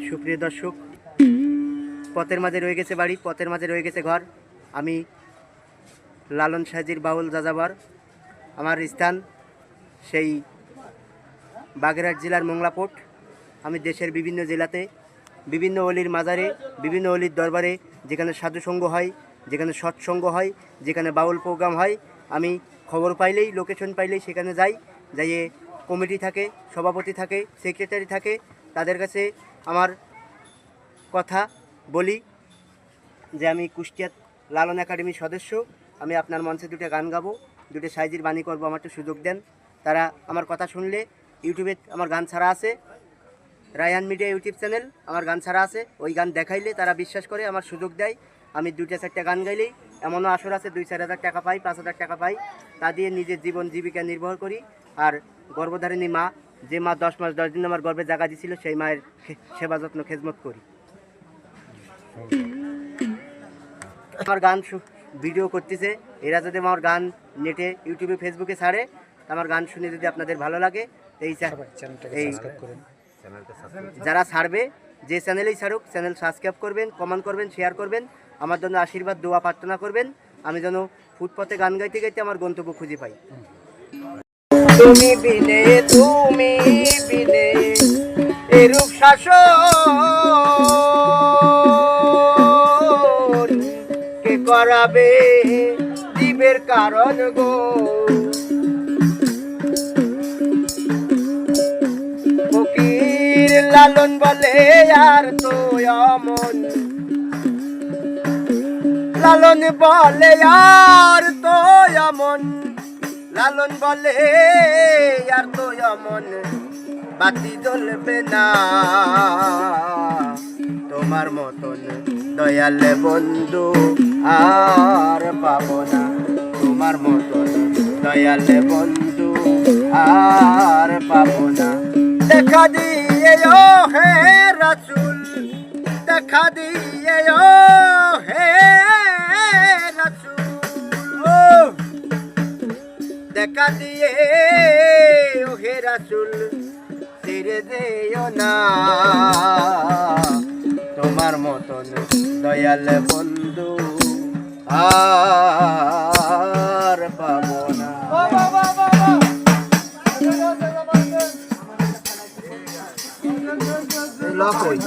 সুপ্রিয় দর্শক, পথের মাঝে রয়ে গেছে বাড়ি, পথের মাঝে রয়ে গেছে ঘর। আমি লালন সাজির বাউল যাযাবর। আমার স্থান সেই বাগেরহাট জেলার মোংলাপোট। আমি দেশের বিভিন্ন জেলাতে বিভিন্ন অলির মাজারে, বিভিন্ন অলির দরবারে, যেখানে সাধুসঙ্গ হয়, যেখানে সৎসঙ্গ হয়, যেখানে বাউল প্রোগ্রাম হয়, আমি খবর পাইলেই, লোকেশন পাইলেই সেখানে যাই। যাইয়ে কমিটি থাকে, সভাপতি থাকে, সেক্রেটারি থাকে, তাদের কাছে আমার কথা বলি যে আমি কুষ্টিয়া লালন একাডেমির সদস্য, আমি আপনার মঞ্চে দুটো গান গাবো, দুটো সাইজির বাণী করবো, আমার একটু সুযোগ দেন। তারা আমার কথা শুনলে, ইউটিউবে আমার গান ছাড়া আছে, রায়ান মিডিয়া ইউটিউব চ্যানেল, আমার গান ছাড়া আছে, ওই গান দেখাইলে তারা বিশ্বাস করে, আমার সুযোগ দেয়। আমি 2-4টা গান গাইলেই, এমনও আসর আছে 2-4 হাজার টাকা পাই, 5 হাজার টাকা পাই। তা দিয়ে নিজের জীবন জীবিকা নির্ভর করি। আর গর্ভধারিণী মা, যে মা 10 মাস 10 দিন আমার গর্ভে জায়গা দিয়েছিল, সেই মায়ের সেবা যত্ন খেজমত করি। আমার গান ভিডিও করতেছে, এরা যদি আমার গান নেটে, ইউটিউবে, ফেসবুকে ছাড়ে, আমার গান শুনে যদি আপনাদের ভালো লাগে, এই যারা ছাড়বে, যে চ্যানেলেই ছাড়ুক, চ্যানেল সাবস্ক্রাইব করবেন, কমেন্ট করবেন, শেয়ার করবেন, আমার জন্য আশীর্বাদ দোয়া প্রার্থনা করবেন, আমি যেন ফুটপথে গান গাইতে গাইতে আমার গন্তব্য খুঁজে পাই। তুমি বিনে, তুমি বিনে এরূপ শাসন কে করাবে জীবের কারণ গো। ফকির লালন বলে আর তো অমন, লালন বলে আর তো অমন, লালন বলে আর তো অমন, বাতি জ্বলবে না তোমার মতন দয়াল বন্ধু আর পাবো না, তোমার মতন দয়াল বন্ধু আর পাবো না। দেখা দিয়ে ও হে রাসূল, দেখা দিয়ে ও হে রাসূল, দেখা দিয়ে ও হে রাসূল, ছেড়ে দিও না তোমার মতন দয়াল বন্ধু আর পাবো না। লক হই।